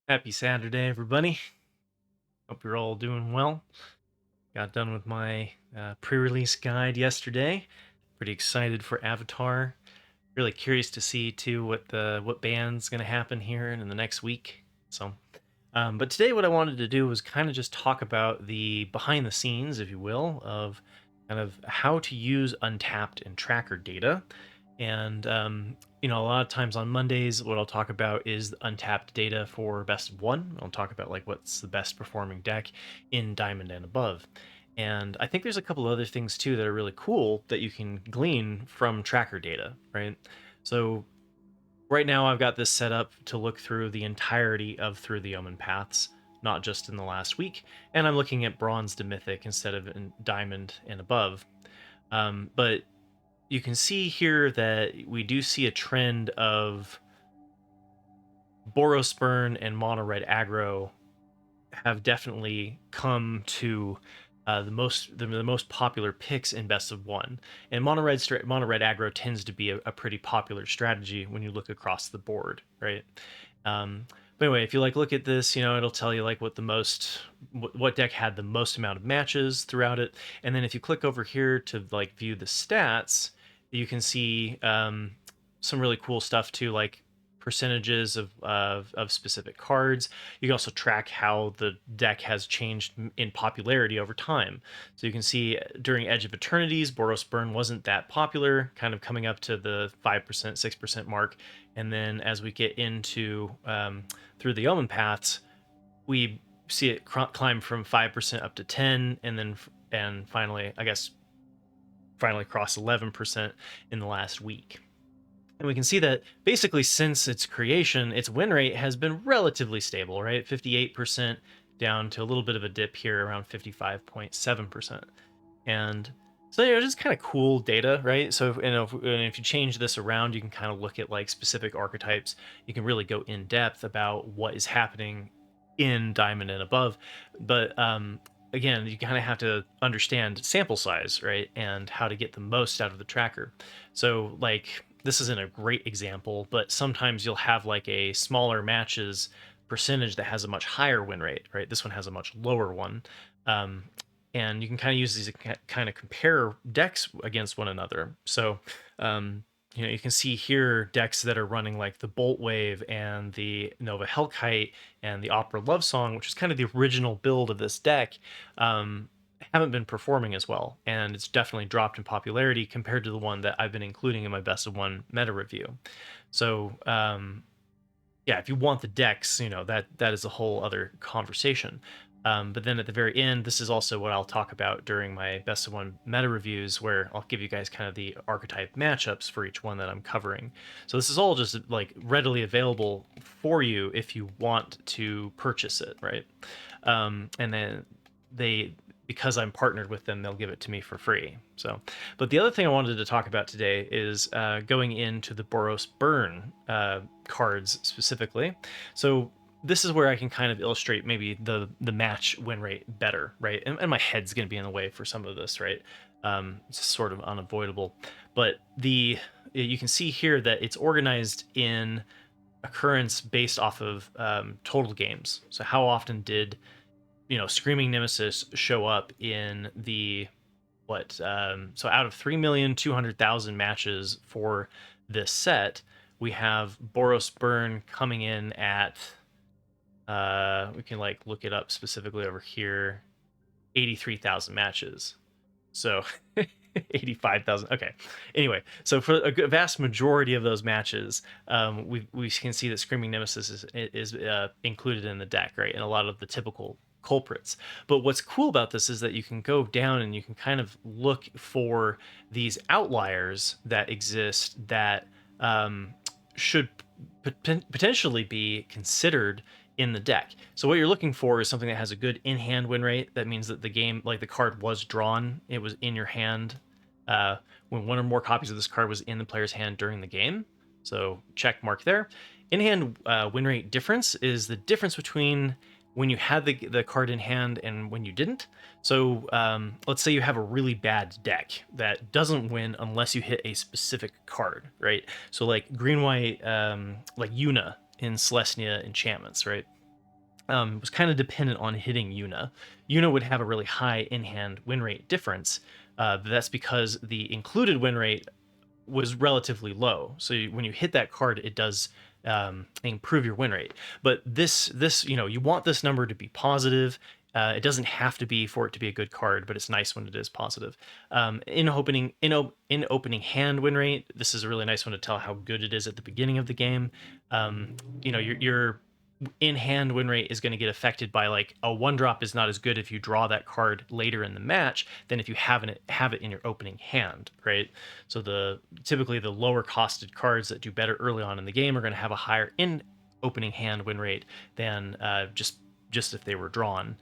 Happy Saturday, everybody. Hope you're all doing well. Got done with my pre-release guide yesterday. Pretty excited for Avatar. Really curious to see too what band's gonna happen here in the next week. But today what I wanted to do was kind of just talk about the behind the scenes, if you will, of kind of how to use untapped and tracker data. And a lot of times on Mondays, what I'll talk about is untapped data for best of one. I'll talk about like what's the best performing deck in Diamond and above. And I think there's a couple other things too that are really cool that you can glean from tracker data, right? So right now I've got this set up to look through the entirety of Through the Omenpaths, not just in the last week, and I'm looking at bronze to mythic instead of in diamond and above. But you can see here that we do see a trend of Boros Burn and mono red aggro have definitely come to the most popular picks in best of one. And mono red aggro tends to be a pretty popular strategy when you look across the board, right? But anyway, if you look at this, it'll tell you like what deck had the most amount of matches throughout it. And then if you click over here to like view the stats, you can see some really cool stuff too, like percentages of specific cards. You can also track how the deck has changed in popularity over time. So you can see during Edge of Eternities, Boros Burn wasn't that popular, kind of coming up to the 5%, 6% mark. And then as we get into Through the Omenpaths, we see it climb from 5% up to 10, and finally, I guess, cross 11% in the last week. And we can see that basically since its creation, its win rate has been relatively stable, right? 58% down to a little bit of a dip here around 55.7%. And so, just kind of cool data, right? So, if you change this around, you can kind of look at like specific archetypes. You can really go in depth about what is happening in Diamond and above. But again, you kind of have to understand sample size, right? And how to get the most out of the tracker. So, like, this isn't a great example, but sometimes you'll have like a smaller matches percentage that has a much higher win rate, right? This one has a much lower one. Um, and you can kind of use these to kind of compare decks against one another. So, you can see here decks that are running like the Bolt Wave and the Nova Hellkite and the Opera Love Song, which is kind of the original build of this deck, haven't been performing as well, and it's definitely dropped in popularity compared to the one that I've been including in my best of one meta review. So, yeah, if you want the decks, that is a whole other conversation. But then at the very end, this is also what I'll talk about during my best of one meta reviews, where I'll give you guys kind of the archetype matchups for each one that I'm covering. So this is all just like readily available for you if you want to purchase it, right? And then because I'm partnered with them, they'll give it to me for free. So, but the other thing I wanted to talk about today is going into the Boros Burn cards specifically. So this is where I can kind of illustrate maybe the match win rate better, right? And my head's going to be in the way for some of this, right? It's sort of unavoidable. But you can see here that it's organized in occurrence based off of total games. So how often did Screaming Nemesis show up in the so out of 3,200,000 matches for this set, we have Boros Burn coming in at we can like look it up specifically over here, 83,000 matches. So 85,000. Okay. Anyway, so for a vast majority of those matches, we can see that Screaming Nemesis is included in the deck, right? And a lot of the typical culprits. But what's cool about this is that you can go down and you can kind of look for these outliers that exist that should potentially be considered in the deck. So what you're looking for is something that has a good in-hand win rate. That means that the game, like the card was drawn, it was in your hand when one or more copies of this card was in the player's hand during the game. So check mark there. In-hand win rate difference is the difference between when you had the card in hand and when you didn't. So let's say you have a really bad deck that doesn't win unless you hit a specific card, right? So like green-white, like Yuna in Selesnya enchantments, right? was kind of dependent on hitting Yuna. Yuna would have a really high in-hand win rate difference, but that's because the included win rate was relatively low. So when you hit that card, it does improve your win rate. But this you want this number to be positive. It doesn't have to be for it to be a good card, but it's nice when it is positive. In opening hand win rate, this is a really nice one to tell how good it is at the beginning of the game. Your in hand win rate is going to get affected by like a one drop is not as good if you draw that card later in the match than if you have it in your opening hand, right? So typically the lower costed cards that do better early on in the game are going to have a higher in opening hand win rate than just if they were drawn.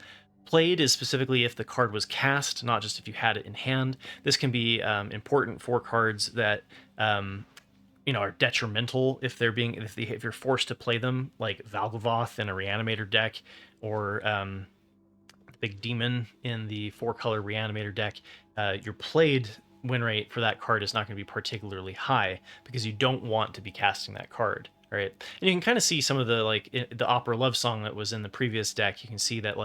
Played is specifically if the card was cast, not just if you had it in hand. This can be important for cards that are detrimental if you're forced to play them, like Valgavoth in a Reanimator deck, or Big Demon in the 4-color Reanimator deck. Your played win rate for that card is not going to be particularly high because you don't want to be casting that card. Right, and you can kind of see some of the Opera Love Song that was in the previous deck. You can see that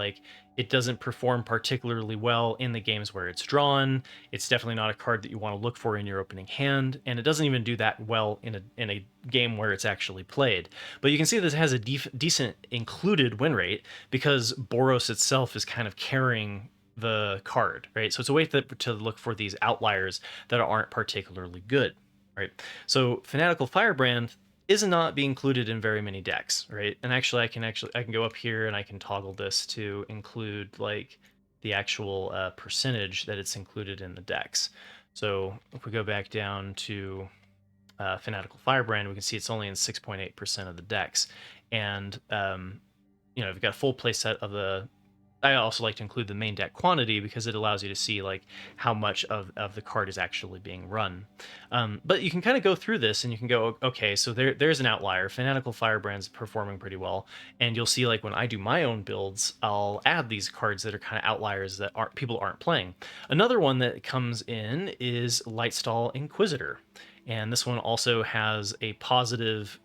it doesn't perform particularly well in the games where it's drawn. It's definitely not a card that you want to look for in your opening hand, and it doesn't even do that well in a game where it's actually played. But you can see this has a decent included win rate because Boros itself is kind of carrying the card, right? So it's a way to look for these outliers that aren't particularly good, right? So Fanatical Firebrand is not being included in very many decks, right? And actually, I can go up here and I can toggle this to include the actual percentage that it's included in the decks. So if we go back down to Fanatical Firebrand, we can see it's only in 6.8% of the decks, and you've got a full play set of the. I also like to include the main deck quantity because it allows you to see how much of the card is actually being run. But you can kind of go through this and you can go, okay, so there's an outlier. Fanatical Firebrand's performing pretty well, and you'll see when I do my own builds, I'll add these cards that are kind of outliers that people aren't playing. Another one that comes in is Lightstall Inquisitor, and this one also has a positive,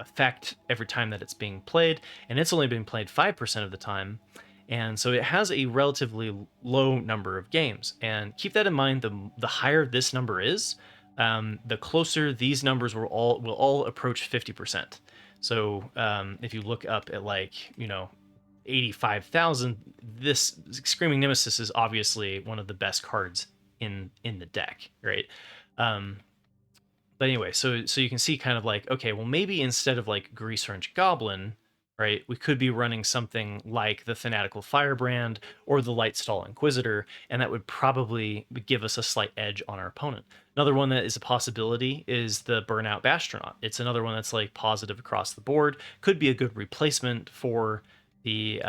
effect every time that it's being played, and it's only been played 5% of the time, and so it has a relatively low number of games. And keep that in mind, the higher this number is, the closer these numbers will all approach 50%. So if you look up at 85,000, this Screaming Nemesis is obviously one of the best cards in the deck, right? But anyway, so you can see kind of okay, well, maybe instead of Grease Wrench Goblin, right, we could be running something like the Fanatical Firebrand or the Lightstall Inquisitor, and that would probably give us a slight edge on our opponent. Another one that is a possibility is the Burnout Bastronaut. It's another one that's positive across the board. Could be a good replacement for the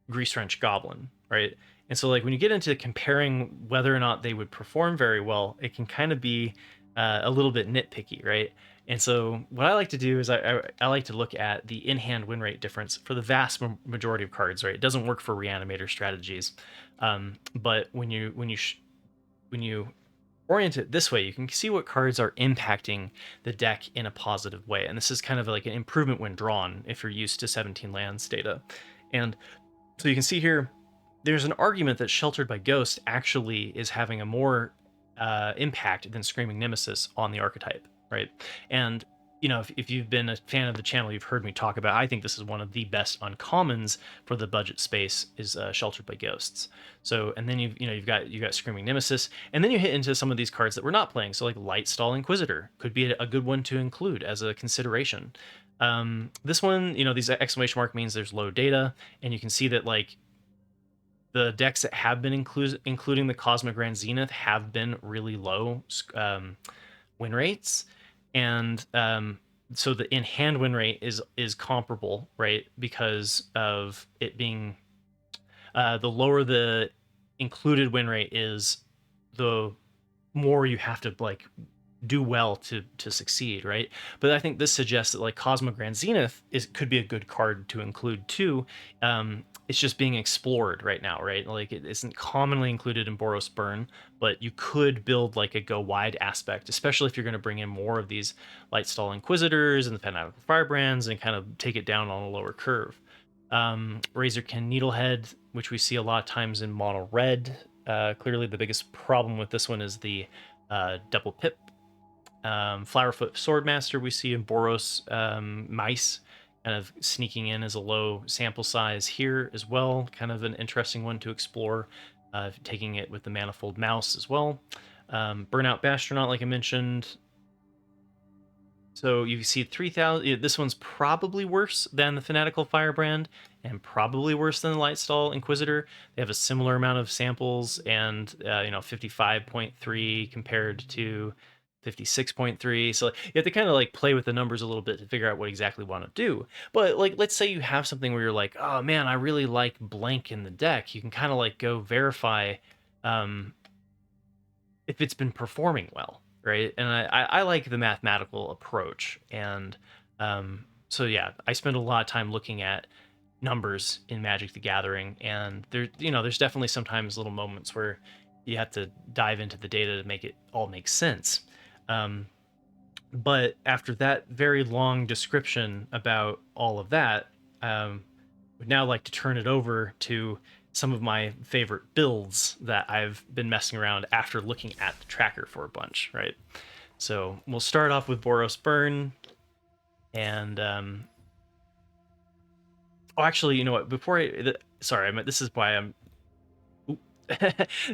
Grease Wrench Goblin, right? And so when you get into comparing whether or not they would perform very well, it can kind of be a little bit nitpicky, right? And so what I like to do is I like to look at the in-hand win rate difference for the vast majority of cards, right? It doesn't work for Reanimator strategies, but when you orient it this way, you can see what cards are impacting the deck in a positive way. And this is kind of an improvement when drawn if you're used to 17 lands data. And so you can see here, there's an argument that Sheltered by Ghost actually is having a more impact than Screaming Nemesis on the archetype, right? And if you've been a fan of the channel, you've heard me talk about, I think this is one of the best uncommons for the budget space is Sheltered by Ghosts. So, and then you've got Screaming Nemesis, and then you hit into some of these cards that we're not playing. So Lightstall Inquisitor could be a good one to include as a consideration. This one, these exclamation mark means there's low data, and you can see that the decks that have been including the Cosmic Grand Zenith have been really low win rates, and so the in-hand win rate is comparable, right? Because of it being the lower the included win rate is, the more you have to do well to succeed, right? But I think this suggests that Cosmic Grand Zenith could be a good card to include too. it's just being explored right now, right? Like it isn't commonly included in Boros Burn, but you could build like a go wide aspect, especially if you're going to bring in more of these Lightstall Inquisitors and the Fanatical Firebrands and kind of take it down on a lower curve. Razorkin Needlehead, which we see a lot of times in mono red. Clearly, the biggest problem with this one is the double pip. Flowerfoot Swordmaster we see in Boros Mice, kind of sneaking in as a low sample size here as well. Kind of an interesting one to explore, taking it with the Manifold Mouse as well. Burnout Bastronaut, like I mentioned. So you see 3,000. This one's probably worse than the Fanatical Firebrand and probably worse than the Lightstall Inquisitor. They have a similar amount of samples and 55.3 compared to 56.3. So you have to kind of like play with the numbers a little bit to figure out what exactly you want to do. But like, let's say you have something where you're like, oh man, I really like blank in the deck. You can kind of like go verify if it's been performing well, right? And I like the mathematical approach. And so yeah, I spend a lot of time looking at numbers in Magic the Gathering, and there's definitely sometimes little moments where you have to dive into the data to make it all make sense. But after that very long description about all of that, would now like to turn it over to some of my favorite builds that I've been messing around after looking at the tracker for a bunch, right? So we'll start off with Boros Burn, and actually, you know what? This is why I'm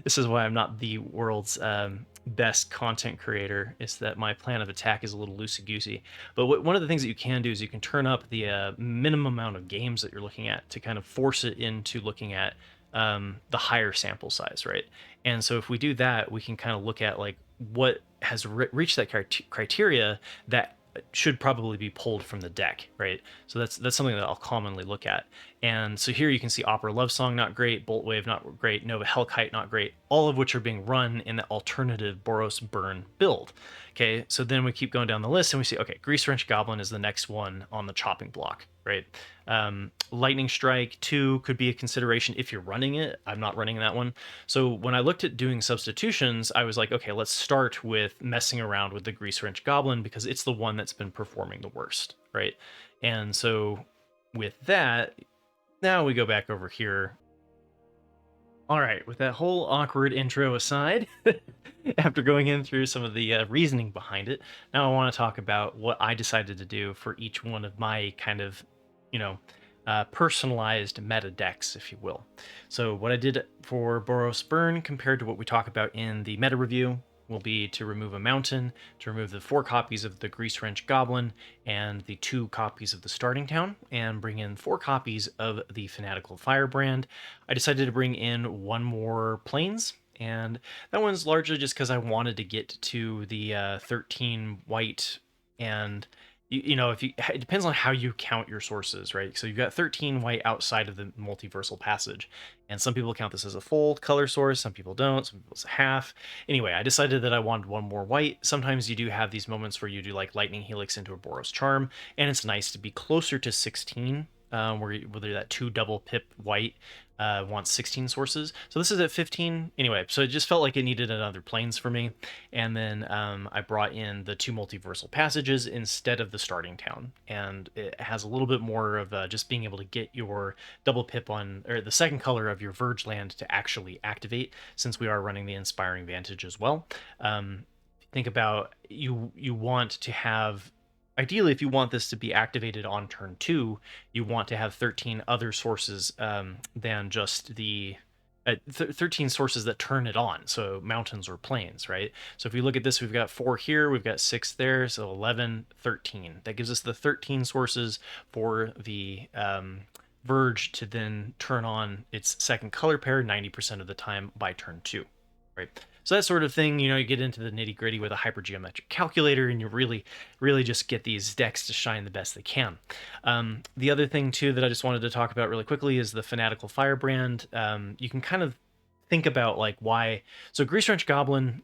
this is why I'm not the world's best content creator, is that my plan of attack is a little loosey-goosey. But one of the things that you can do is you can turn up the minimum amount of games that you're looking at to kind of force it into looking at the higher sample size, right? And so if we do that, we can kind of look at like what has reached that criteria that should probably be pulled from the deck, right? So that's something that I'll commonly look at. And so here you can see Opera Love Song not great, Bolt Wave not great, Nova Hellkite not great, all of which are being run in the alternative Boros Burn build. Okay, so then we keep going down the list and we see, okay, Grease Wrench Goblin is the next one on the chopping block, right? Lightning Strike 2 could be a consideration if you're running it. I'm not running that one. So when I looked at doing substitutions, I was like, okay, let's start with messing around with the Grease Wrench Goblin because it's the one that's been performing the worst, right? And so with that, now we go back over here. All right, with that whole awkward intro aside, after going in through some of the reasoning behind it, now I want to talk about what I decided to do for each one of my kind of, personalized meta decks, if you will. So what I did for Boros Burn compared to what we talk about in the meta review will be to remove a mountain, to remove the 4 copies of the Grease Wrench Goblin and the 2 copies of the Starting Town, and bring in 4 copies of the Fanatical Firebrand. I decided to bring in 1 more Plains, and that one's largely just because I wanted to get to the 13 white, and it depends on how you count your sources, right? So you've got 13 white outside of the multiversal passage, and some people count this as a full color source, some people don't, some people it's a half. Anyway, I decided that I wanted 1 more white. Sometimes you do have these moments where you do like Lightning Helix into a Boros Charm, and it's nice to be closer to 16, whether that 2 double pip white wants 16 sources. So this is at 15. Anyway, so it just felt like it needed another Plains for me. And then I brought in the 2 multiversal passages instead of the Starting Town. And it has a little bit more of just being able to get your double pip on, or the second color of your Verge land to actually activate, since we are running the Inspiring Vantage as well. Think about you want to have, ideally, if you want this to be activated on turn 2, you want to have 13 other sources than just the 13 sources that turn it on, so mountains or plains, right? So if we look at this, we've got 4 here, we've got 6 there, so 11, 13. That gives us the 13 sources for the Verge to then turn on its second color pair 90% of the time by turn 2, right? So that sort of thing, you get into the nitty gritty with a hypergeometric calculator, and you really, really just get these decks to shine the best they can. The other thing too that I just wanted to talk about really quickly is the Fanatical Firebrand. You can kind of think about like why. So Grease Wrench Goblin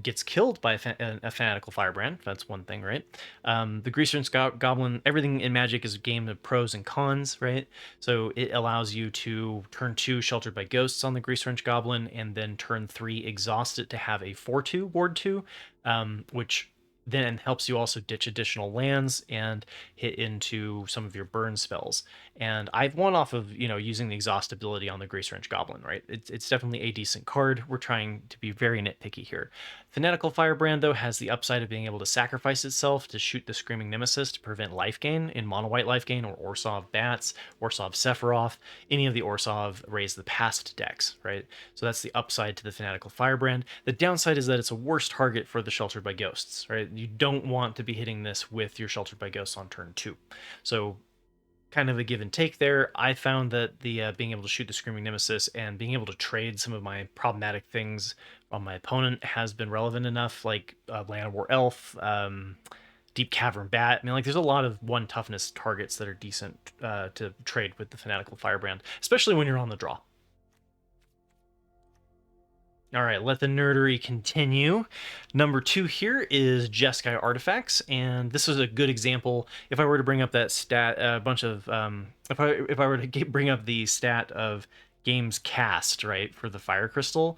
gets killed by a Fanatical Firebrand. That's one thing, right? The Grease Wrench Goblin, everything in Magic is a game of pros and cons, right? So it allows you to turn 2 Sheltered by Ghosts on the Grease Wrench Goblin, and then turn 3 Exhaust it to have a 4/2 Ward 2, which then helps you also ditch additional lands and hit into some of your burn spells. And I've won off of, using the exhaust ability on the Grease Wrench Goblin, right? It's definitely a decent card. We're trying to be very nitpicky here. Fanatical Firebrand, though, has the upside of being able to sacrifice itself to shoot the Screaming Nemesis to prevent life gain in mono white life gain, or Orsov Bats, Orsov Sephiroth, any of the Orsov Raise the Past decks, right? So that's the upside to the Fanatical Firebrand. The downside is that it's a worse target for the Sheltered by Ghosts, right? You don't want to be hitting this with your Sheltered by Ghosts on turn 2. So kind of a give and take there. I found that the being able to shoot the Screaming Nemesis and being able to trade some of my problematic things on my opponent has been relevant enough, like Land War Elf, Deep Cavern Bat. I mean, like, there's a lot of 1 toughness targets that are decent to trade with the Fanatical Firebrand, especially when you're on the draw. All right, let the nerdery continue. Number 2 here is Jeskai Artifacts, and this is a good example. If I were to bring up that stat, a bunch of, if I were to bring up the stat of games cast, right, for the Fire Crystal,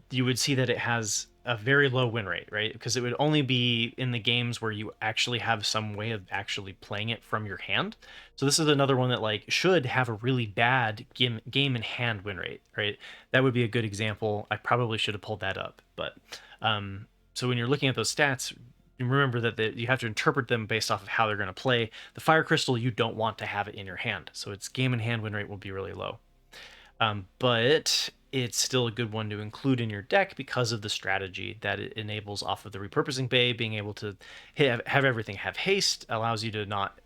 you would see that it has a very low win rate, right? Because it would only be in the games where you actually have some way of actually playing it from your hand. So this is another one that like should have a really bad game in hand win rate, right? That would be a good example. I probably should have pulled that up, but so when you're looking at those stats, remember that you have to interpret them based off of how they're going to play. The Fire Crystal, you don't want to have it in your hand, so its game in hand win rate will be really low. But it's still a good one to include in your deck because of the strategy that it enables off of the Repurposing Bay. Being able to have everything have haste allows you to not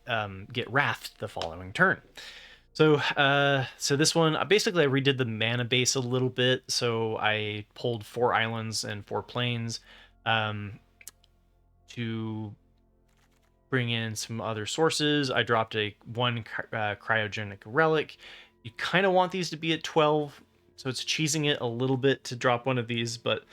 get wrathed the following turn. So this one, basically I redid the mana base a little bit. So I pulled 4 islands and 4 plains to bring in some other sources. I dropped one cryogenic relic. You kind of want these to be at 12, so it's cheesing it a little bit to drop one of these, but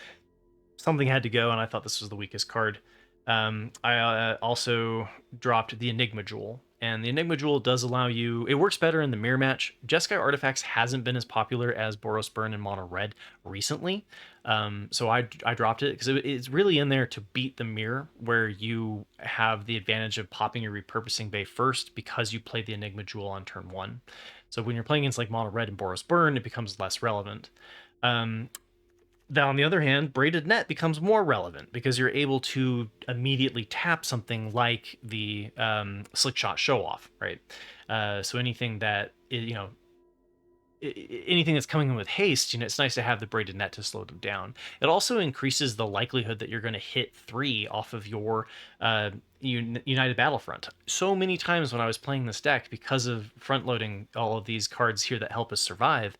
something had to go, and I thought this was the weakest card. I also dropped the Enigma Jewel, and the Enigma Jewel does allow you... It works better in the mirror match. Jeskai Artifacts hasn't been as popular as Boros Burn and Mono Red recently, so I dropped it because it's really in there to beat the mirror, where you have the advantage of popping your Repurposing Bay first because you played the Enigma Jewel on turn 1. So when you're playing against like Mono Red and Boros Burn, it becomes less relevant. Now, on the other hand, Braided Net becomes more relevant because you're able to immediately tap something like the Slick Shot Show Off, right? So anything that, anything that's coming in with haste, it's nice to have the Braided Net to slow them down. It also increases the likelihood that you're going to hit 3 off of your United Battlefront. So many times when I was playing this deck, because of front-loading all of these cards here that help us survive,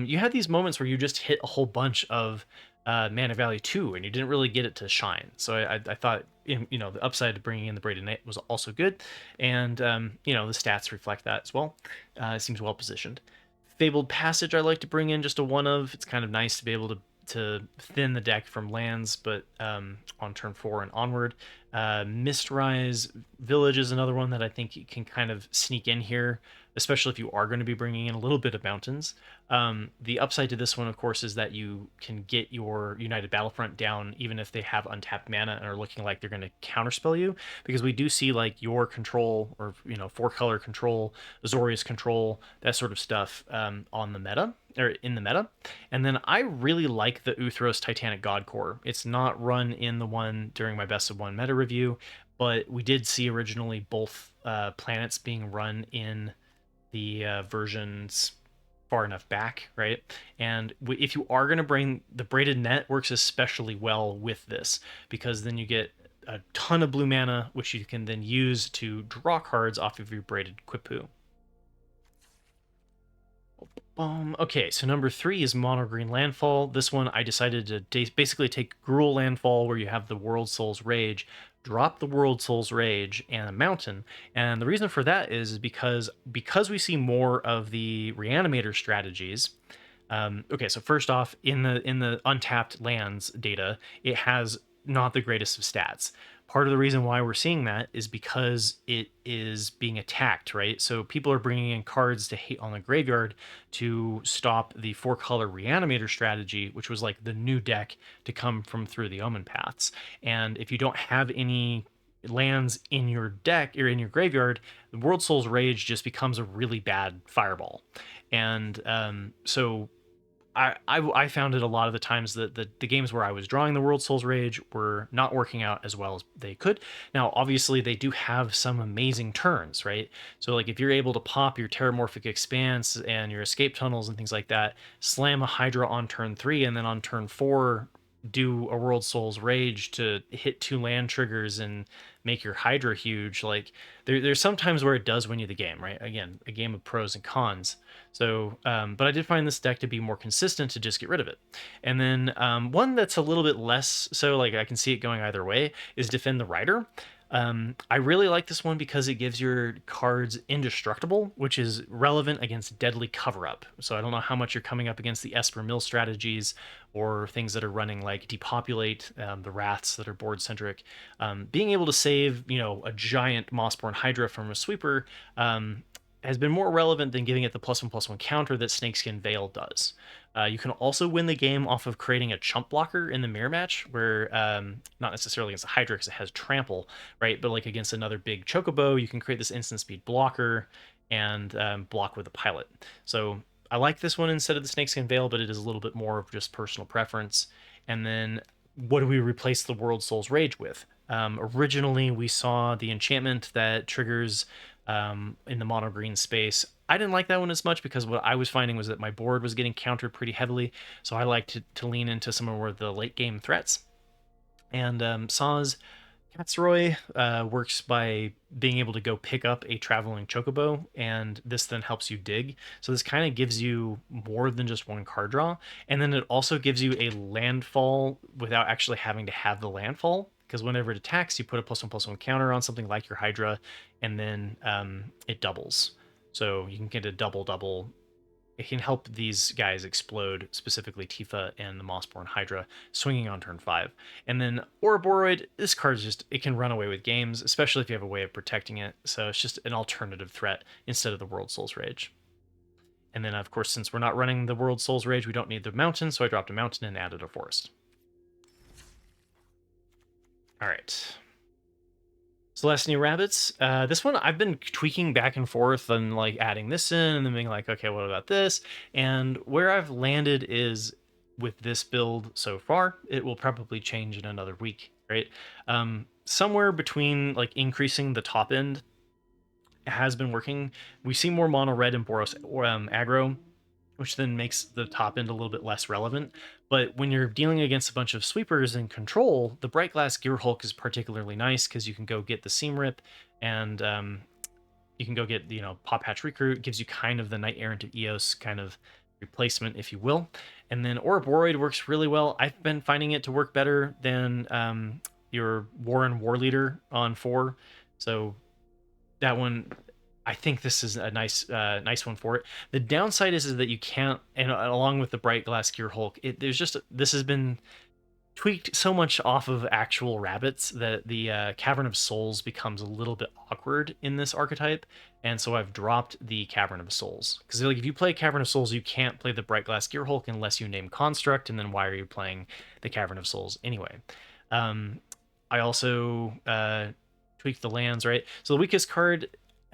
you had these moments where you just hit a whole bunch of mana value 2, and you didn't really get it to shine. So I thought, the upside to bringing in the Braided Net was also good, and the stats reflect that as well. It seems well positioned. Fabled Passage I like to bring in just a 1 of. It's kind of nice to be able to thin the deck from lands, but on turn 4 and onward. Mistrise Village is another one that I think you can kind of sneak in here, especially if you are going to be bringing in a little bit of mountains. The upside to this one, of course, is that you can get your United Battlefront down even if they have untapped mana and are looking like they're going to counterspell you, because we do see like your control, or 4-color control, Azorius control, that sort of stuff on the meta, or in the meta. And then I really like the Uthros Titanic God Core. It's not run in the one during my best of 1 meta review, but we did see originally both planets being run in the versions far enough back, right? And if you are going to bring the Braided Net, works especially well with this, because then you get a ton of blue mana, which you can then use to draw cards off of your Braided Quipu. Okay, so number 3 is Mono Green Landfall. This one I decided to basically take Gruul Landfall, where you have the World Soul's Rage, drop the World Soul's Rage and a mountain. And the reason for that is because we see more of the Reanimator strategies, Okay, so first off, in the untapped lands data, it has not the greatest of stats. Part of the reason why we're seeing that is because it is being attacked, right? So people are bringing in cards to hate on the graveyard to stop the 4-color Reanimator strategy, which was like the new deck to come from through the Omenpaths. And if you don't have any lands in your deck or in your graveyard, the World Soul's Rage just becomes a really bad fireball. And so I found it a lot of the times that the games where I was drawing the World Soul's Rage were not working out as well as they could. Now, obviously, they do have some amazing turns, right? So, like, if you're able to pop your Terramorphic Expanse and your Escape Tunnels and things like that, slam a Hydra on turn 3, and then on turn 4, do a World Soul's Rage to hit 2 land triggers and make your Hydra huge. Like, there's some times where it does win you the game, right? Again, a game of pros and cons. So, but I did find this deck to be more consistent to just get rid of it. And then one that's a little bit less so, like I can see it going either way, is Defend the Rider. I really like this one because it gives your cards indestructible, which is relevant against Deadly Cover-Up. So I don't know how much you're coming up against the Esper Mill strategies or things that are running like Depopulate, the Wraths that are board-centric. Being able to save, a giant Mossborn Hydra from a sweeper has been more relevant than giving it the +1/+1 counter that Snakeskin Veil does. You can also win the game off of creating a chump blocker in the mirror match, where not necessarily against a Hydra because it has trample, right? But like against another big Chocobo, you can create this instant speed blocker and block with a pilot. So I like this one instead of the Snakeskin Veil, but it is a little bit more of just personal preference. And then what do we replace the World Soul's Rage with? Originally, we saw the enchantment that triggers in the mono green space. I didn't like that one as much because what I was finding was that my board was getting countered pretty heavily. So I like to lean into some of the late game threats. And Saw's Katsroy works by being able to go pick up a traveling chocobo, and this then helps you dig. So this kind of gives you more than just one card draw, and then it also gives you a landfall without actually having to have the landfall, because whenever it attacks, you put a +1/+1 counter on something like your Hydra, and then it doubles. So you can get a double. It can help these guys explode, specifically Tifa and the Mossborn Hydra, swinging on turn 5. And then Ouroboros, this card it can run away with games, especially if you have a way of protecting it. So it's just an alternative threat instead of the World Soul's Rage. And then, of course, since we're not running the World Soul's Rage, we don't need the mountain, so I dropped a mountain and added a forest. All right. Selesnya Rabbits. This one I've been tweaking back and forth and like adding this in and then being like, okay, what about this? And where I've landed is with this build so far. It will probably change in another week, right? Somewhere between like increasing the top end has been working. We see more mono red and Boros aggro, which then makes the top end a little bit less relevant. But when you're dealing against a bunch of sweepers in control, the Bright Glass Gear Hulk is particularly nice because you can go get the Seam Rip and you can go get, Pop Hatch Recruit. It gives you kind of the Knight Errant of Eos kind of replacement, if you will. And then Ouroboros works really well. I've been finding it to work better than your Warren War Leader on 4. So that one, I think this is a nice one for it. The downside is that you can't, and along with the Bright Glass Gear Hulk, this has been tweaked so much off of actual rabbits that the Cavern of Souls becomes a little bit awkward in this archetype, and so I've dropped the Cavern of Souls. Because like if you play Cavern of Souls, you can't play the Bright Glass Gear Hulk unless you name Construct, and then why are you playing the Cavern of Souls anyway? I also tweaked the lands, right? So the weakest card,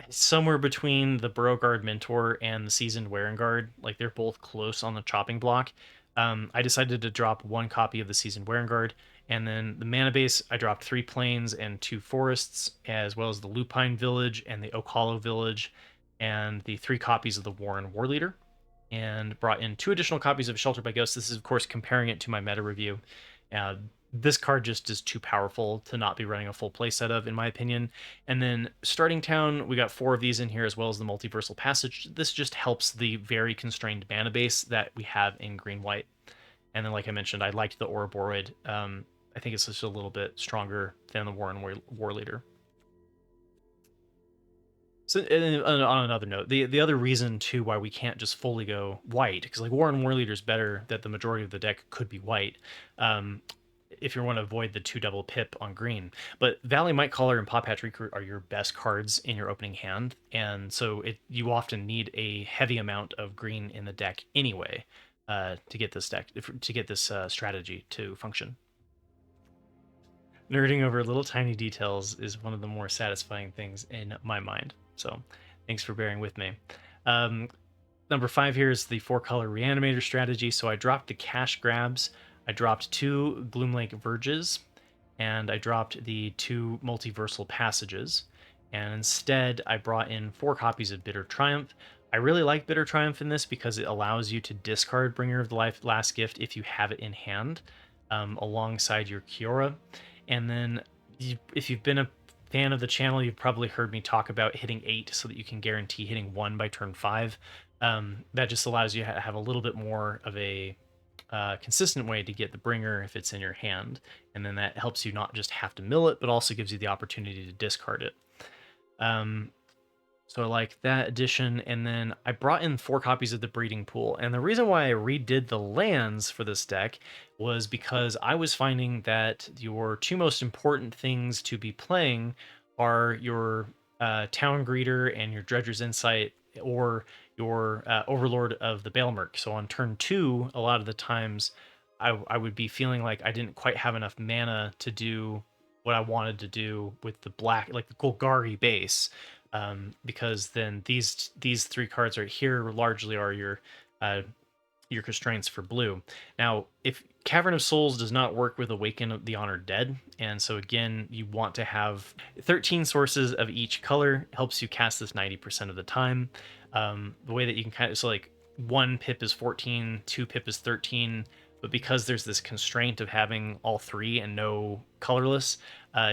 somewhere between the Beauregard Mentor and the Seasoned Wearing Guard. Like they're both close on the chopping block. I decided to drop 1 copy of the Seasoned Wearing Guard, and then the mana base, I dropped 3 plains and 2 forests, as well as the Lupine Village and the Oak Hollow Village, and the 3 copies of the Warren War Leader, and brought in 2 additional copies of Shelter by Ghosts. This is, of course, comparing it to my meta review. This card just is too powerful to not be running a full playset of, in my opinion. And then Starting Town, we got 4 of these in here, as well as the Multiversal Passage. This just helps the very constrained mana base that we have in green-white. And then, like I mentioned, I liked the Ouroboros. I think it's just a little bit stronger than the Warren War Leader. So, and on another note, the other reason too why we can't just fully go white, because like War and War Leader is better that the majority of the deck could be white, um, if you want to avoid the 2 double pip on green. But Valley Might Caller and Paw Patch Recruit are your best cards in your opening hand, and so you often need a heavy amount of green in the deck anyway to get this strategy to function. Nerding over little tiny details is one of the more satisfying things in my mind. So thanks for bearing with me. Number 5 here is the 4-color Reanimator strategy. So I dropped the Cash Grabs, I dropped 2 Gloomlake Verges, and I dropped the 2 Multiversal Passages. And instead, I brought in 4 copies of Bitter Triumph. I really like Bitter Triumph in this because it allows you to discard Bringer of the Last Gift if you have it in hand, alongside your Kiora. And then if you've been a fan of the channel, you've probably heard me talk about hitting 8 so that you can guarantee hitting 1 by turn 5. That just allows you to have a little bit more of a consistent way to get the Bringer if it's in your hand. And then that helps you not just have to mill it, but also gives you the opportunity to discard it. So I like that addition. And then I brought in 4 copies of the Breeding Pool. And the reason why I redid the lands for this deck was because I was finding that your 2 most important things to be playing are your Town Greeter and your Dredger's Insight, or your Overlord of the Baelmerk. So on turn 2, a lot of the times I would be feeling like I didn't quite have enough mana to do what I wanted to do with the black, like the Golgari base. Because then these 3 cards right here largely are your constraints for blue. Now, if Cavern of Souls does not work with Awaken of the Honored Dead, and so again, you want to have 13 sources of each color, helps you cast this 90% of the time. The way that you can kind of, so like 1 pip is 14, 2 pip is 13, but because there's this constraint of having all 3 and no colorless,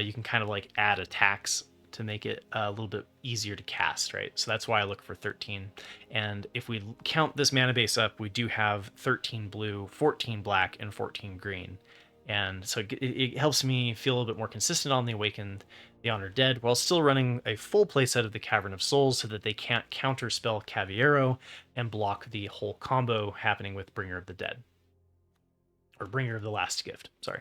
you can kind of like add attacks to make it a little bit easier to cast, right? So that's why I look for 13. And if we count this mana base up, we do have 13 blue, 14 black, and 14 green. And so it helps me feel a little bit more consistent on the Awakened, the Honored Dead, while still running a full playset of the Cavern of Souls so that they can't counterspell Caviero and block the whole combo happening with Bringer of the Dead. Or Bringer of the Last Gift, sorry.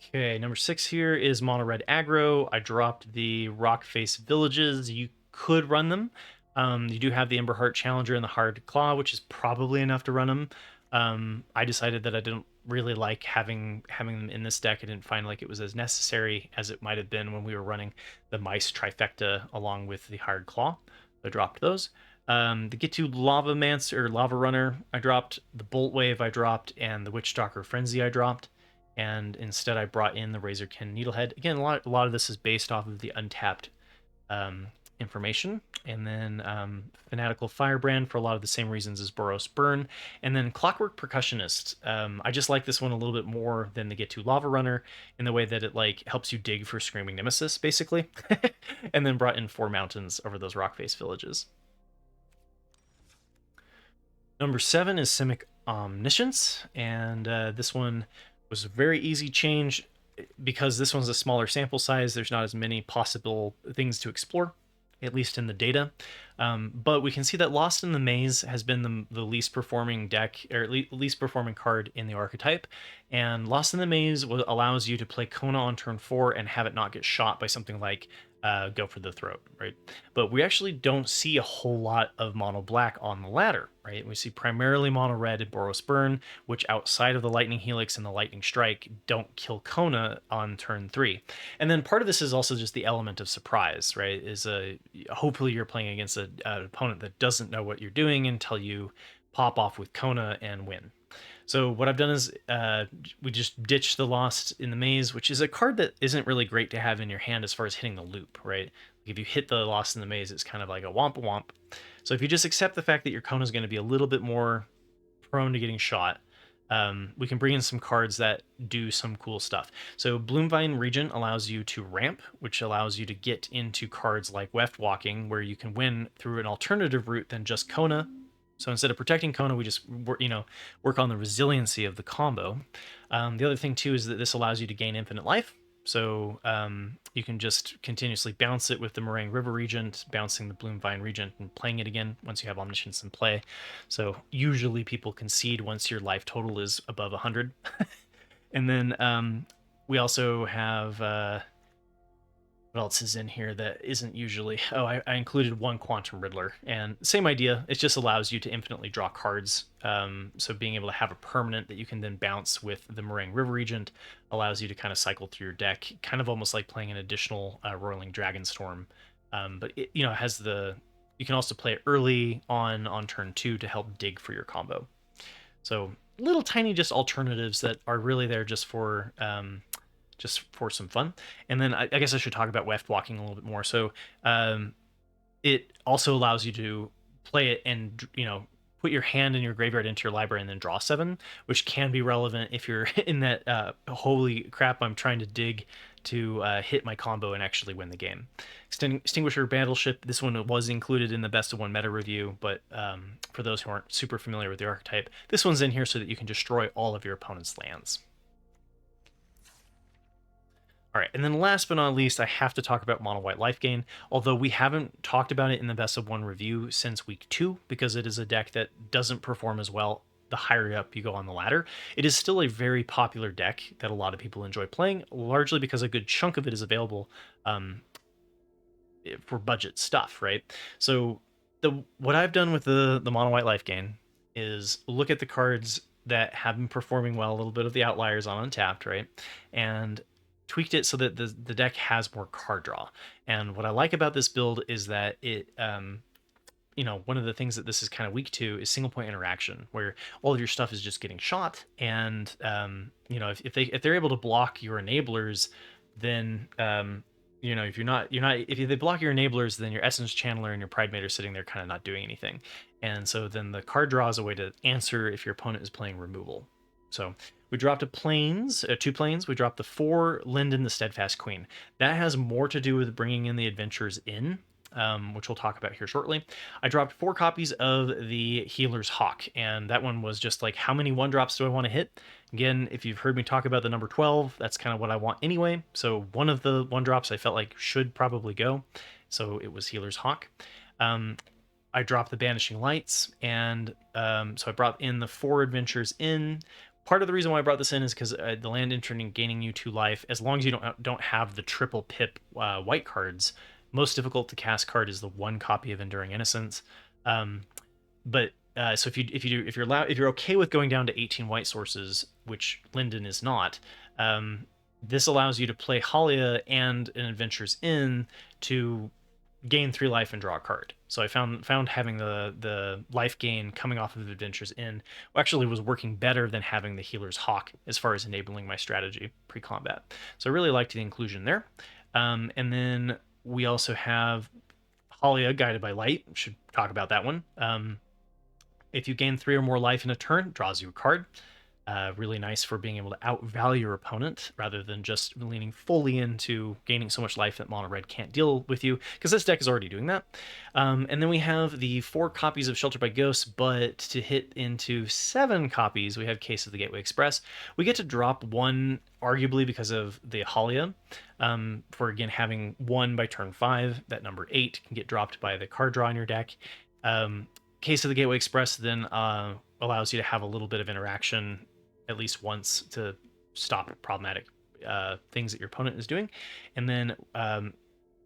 Okay, number 6 here is Mono Red Aggro. I dropped the Rockface Villages. You could run them. You do have the Emberheart Challenger and the Hard Claw, which is probably enough to run them. I decided that I didn't really like having them in this deck. I didn't find like it was as necessary as it might have been when we were running the Mice Trifecta along with the Hard Claw. I dropped those. The Gitu Lava Mancer or Lava Runner, I dropped. The Bolt Wave I dropped, and the Witchstalker Frenzy I dropped. And instead I brought in the Razorkin Needlehead. Again, a lot of this is based off of the untapped information. And then Fanatical Firebrand for a lot of the same reasons as Boros Burn. And then Clockwork Percussionist. I just like this one a little bit more than the Get2 Lava Runner in the way that it like helps you dig for Screaming Nemesis, basically. And then brought in 4 mountains over those Rockface Villages. Number 7 is Simic Omniscience. And this one was a very easy change because this one's a smaller sample size. There's not as many possible things to explore, at least in the data. But we can see that Lost in the Maze has been the least performing deck, or least performing card in the archetype. And Lost in the Maze allows you to play Kona on turn 4 and have it not get shot by something like Go for the Throat, right? But we actually don't see a whole lot of mono black on the ladder, right? We see primarily mono red and Boros Burn, which outside of the Lightning Helix and the Lightning Strike don't kill Kona on turn 3. And then part of this is also just the element of surprise, right? Hopefully you're playing against an opponent that doesn't know what you're doing until you pop off with Kona and win. So what I've done is we just ditched the Lost in the Maze, which is a card that isn't really great to have in your hand as far as hitting the loop, right? If you hit the Lost in the Maze, it's kind of like a womp. So if you just accept the fact that your Kona is going to be a little bit more prone to getting shot, we can bring in some cards that do some cool stuff. So Bloomvine Regent allows you to ramp, which allows you to get into cards like Weft Walking, where you can win through an alternative route than just Kona. So instead of protecting Kona, we just work on the resiliency of the combo. The other thing too is that this allows you to gain infinite life. So you can just continuously bounce it with the Moraine River Regent, bouncing the Bloom Vine Regent, and playing it again once you have Omniscience in play. So usually people concede once your life total is above 100. And then we also have what else is in here that isn't usually... Oh, I included one Quantum Riddler, and same idea. It just allows you to infinitely draw cards. So being able to have a permanent that you can then bounce with the Moraine River Regent allows you to kind of cycle through your deck, kind of almost like playing an additional Roiling Dragonstorm. But it, has the... You can also play it early on turn 2 to help dig for your combo. So little tiny just alternatives that are really there just for some fun. And then I guess I should talk about weft walking a little bit more. So it also allows you to play it and put your hand in your graveyard into your library and then draw 7, which can be relevant if you're in that holy crap, I'm trying to dig to hit my combo and actually win the game. Extinguisher Battleship, this one was included in the Best of One meta review, but for those who aren't super familiar with the archetype, this one's in here so that you can destroy all of your opponent's lands. All right, and then last but not least, I have to talk about Mono White Lifegain, although we haven't talked about it in the Best of One review since week 2, because it is a deck that doesn't perform as well the higher up you go on the ladder. It is still a very popular deck that a lot of people enjoy playing, largely because a good chunk of it is available for budget stuff, right? So what I've done with the Mono White Lifegain is look at the cards that have been performing well, a little bit of the outliers on Untapped, right? And tweaked it so that the deck has more card draw. And what I like about this build is that it, one of the things that this is kind of weak to is single point interaction, where all of your stuff is just getting shot. And, if they're able to block your enablers, then, if they block your enablers, then your Essence Channeler and your Pridemate are sitting there kind of not doing anything. And so then the card draw is a way to answer if your opponent is playing removal. So we dropped two planes. We dropped the 4 Linden, the Steadfast Queen. That has more to do with bringing in the adventures in, which we'll talk about here shortly. I dropped 4 copies of the Healer's Hawk, and that one was just like, how many 1-drops do I want to hit? Again, if you've heard me talk about the number 12, that's kind of what I want anyway. So one of the 1-drops I felt like should probably go. So it was Healer's Hawk. I dropped the Banishing Lights, and so I brought in the 4 adventures in. Part of the reason why I brought this in is because the land entering gaining you 2 life, as long as you don't have the triple pip white cards, most difficult to cast card is the 1 copy of Enduring Innocence. So if you're okay with going down to 18 white sources, which Linden is not, this allows you to play Halia and an Adventures In to gain 3 life and draw a card. So I found having the life gain coming off of Adventures In actually was working better than having the Healer's Hawk as far as enabling my strategy pre-combat. So I really liked the inclusion there. And then we also have Halia, Guided by Light. Should talk about that one. If you gain 3 or more life in a turn, draws you a card. Really nice for being able to outvalue your opponent rather than just leaning fully into gaining so much life that mono red can't deal with you, because this deck is already doing that. And then we have the 4 copies of Shelter by Ghosts, but to hit into 7 copies, we have Case of the Gateway Express. We get to drop 1, arguably because of the Halia, for again having 1 by turn 5. That number 8 can get dropped by the card draw in your deck. Case of the Gateway Express then allows you to have a little bit of interaction at least once to stop problematic things that your opponent is doing. And then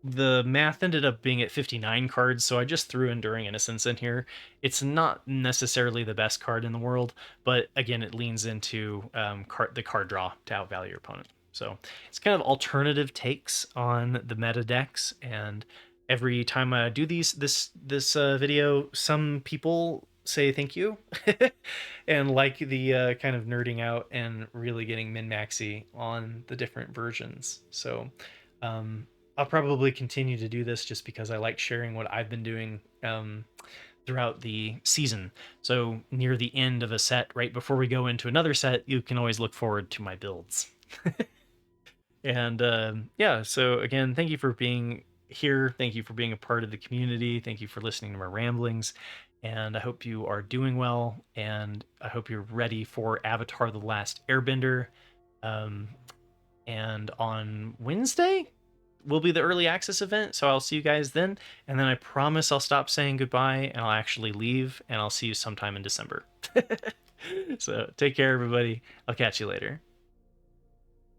the math ended up being at 59 cards, so I just threw Enduring Innocence in here. It's not necessarily the best card in the world, but again, it leans into the card draw to outvalue your opponent. So it's kind of alternative takes on the meta decks, and every time I do this video, some people say thank you and like the kind of nerding out and really getting min-maxy on the different versions. So I'll probably continue to do this just because I like sharing what I've been doing throughout the season. So near the end of a set, right before we go into another set, you can always look forward to my builds. And yeah, so again, thank you for being here. Thank you for being a part of the community. Thank you for listening to my ramblings. And I hope you are doing well, and I hope you're ready for Avatar: The Last Airbender. And on Wednesday will be the early access event. So I'll see you guys then. And then I promise I'll stop saying goodbye and I'll actually leave and I'll see you sometime in December. So take care, everybody. I'll catch you later.